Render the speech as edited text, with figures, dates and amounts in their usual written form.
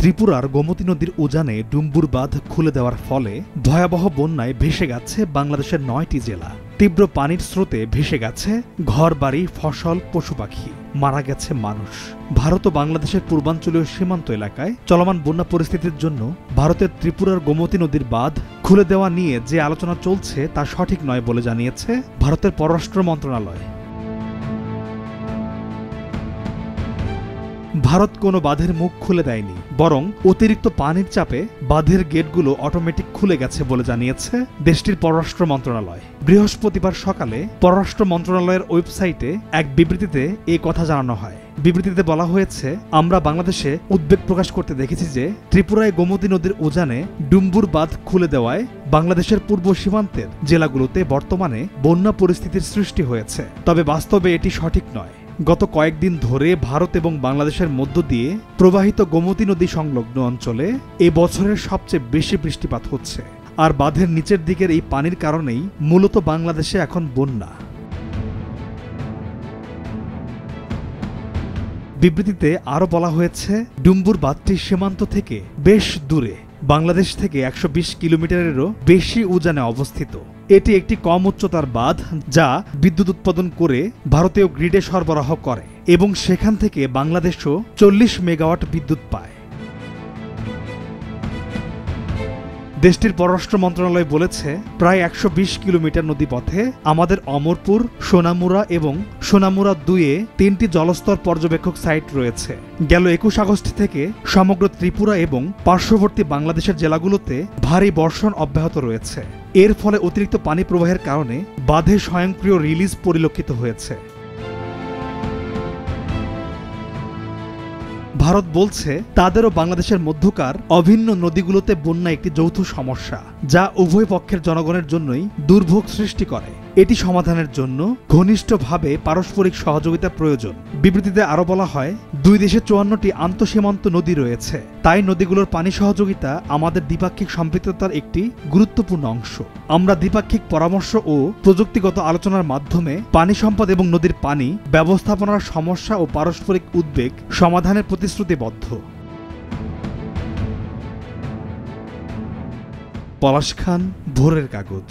ত্রিপুরার গোমতী নদীর উজানে ডুম্বুর বাঁধ খুলে দেওয়ার ফলে ভয়াবহ বন্যায় ভেসে গেছে বাংলাদেশের ৯টি জেলা। তীব্র পানির স্রোতে ভেসে গেছে ঘরবাড়ি, ফসল, পশু পাখি, মারা গেছে মানুষ। ভারত ও বাংলাদেশের পূর্বাঞ্চলীয় সীমান্ত এলাকায় চলমান বন্যা পরিস্থিতির জন্য ভারতের ত্রিপুরার গোমতী নদীর বাঁধ খুলে দেওয়া নিয়ে যে আলোচনা চলছে তা সঠিক নয় বলে জানিয়েছে ভারতের পররাষ্ট্র মন্ত্রণালয়। ভারত কোনো বাঁধের মুখ খুলে দেয়নি, বরং অতিরিক্ত পানির চাপে বাঁধের গেটগুলো অটোমেটিক খুলে গেছে বলে জানিয়েছে দেশটির পররাষ্ট্র মন্ত্রণালয়। বৃহস্পতিবার সকালে পররাষ্ট্র মন্ত্রণালয়ের ওয়েবসাইটে এক বিবৃতিতে এই কথা জানানো হয়। বিবৃতিতে বলা হয়েছে, আমরা বাংলাদেশে উদ্বেগ প্রকাশ করতে দেখেছি যে ত্রিপুরায় গোমতী নদীর উজানে ডুম্বুর বাঁধ খুলে দেওয়ায় বাংলাদেশের পূর্ব সীমান্তের জেলাগুলোতে বর্তমানে বন্যা পরিস্থিতির সৃষ্টি হয়েছে। তবে বাস্তবে এটি সঠিক নয়। গত কয়েকদিন ধরে ভারত এবং বাংলাদেশের মধ্য দিয়ে প্রবাহিত গোমতী নদী সংলগ্ন অঞ্চলে এ বছরের সবচেয়ে বেশি বৃষ্টিপাত হচ্ছে, আর বাঁধের নিচের দিকের এই পানির কারণেই মূলত বাংলাদেশে এখন বন্যা। বিবৃতিতে আরও বলা হয়েছে, ডুম্বুর বাঁধটি সীমান্ত থেকে বেশ দূরে, বাংলাদেশ থেকে ১২০ কিলোমিটারেরও বেশি উজানে অবস্থিত। এটি একটি কম উচ্চতার বাঁধ যা বিদ্যুৎ উৎপাদন করে ভারতীয় গ্রিডে সরবরাহ করে এবং সেখান থেকে বাংলাদেশও ৪০ মেগাওয়াট বিদ্যুৎ পায়। দেশটির পররাষ্ট্র মন্ত্রণালয় বলেছে, প্রায় ১২০ কিলোমিটার নদীপথে আমাদের অমরপুর, সোনামুড়া এবং সোনামুড়া ২-এ ৩টি জলস্তর পর্যবেক্ষক সাইট রয়েছে। গেল ২১ আগস্ট থেকে সমগ্র ত্রিপুরা এবং পার্শ্ববর্তী বাংলাদেশের জেলাগুলোতে ভারী বর্ষণ অব্যাহত রয়েছে। এর ফলে অতিরিক্ত পানি প্রবাহের কারণে বাঁধে স্বয়ংক্রিয় রিলিজ পরিলক্ষিত হয়েছে। ভারত বলছে, তাদেরও বাংলাদেশের মধ্যকার অভিন্ন নদীগুলোতে বন্যা একটি যৌথ সমস্যা, যা উভয় পক্ষের জনগণের জন্যই দুর্ভোগ সৃষ্টি করে। এটি সমাধানের জন্য ঘনিষ্ঠভাবে পারস্পরিক সহযোগিতা প্রয়োজন। বিবৃতিতে আরও বলা হয়, দুই দেশে ৫৪টি আন্তঃসীমান্ত নদী রয়েছে, তাই নদীগুলোর পানি সহযোগিতা আমাদের দ্বিপাক্ষিক সম্পৃক্ততার একটি গুরুত্বপূর্ণ অংশ। আমরা দ্বিপাক্ষিক পরামর্শ ও প্রযুক্তিগত আলোচনার মাধ্যমে পানি সম্পদ এবং নদীর পানি ব্যবস্থাপনার সমস্যা ও পারস্পরিক উদ্বেগ সমাধানের প্রতিশ্রুতিবদ্ধ। পলাশ খান, ভোরের কাগজ।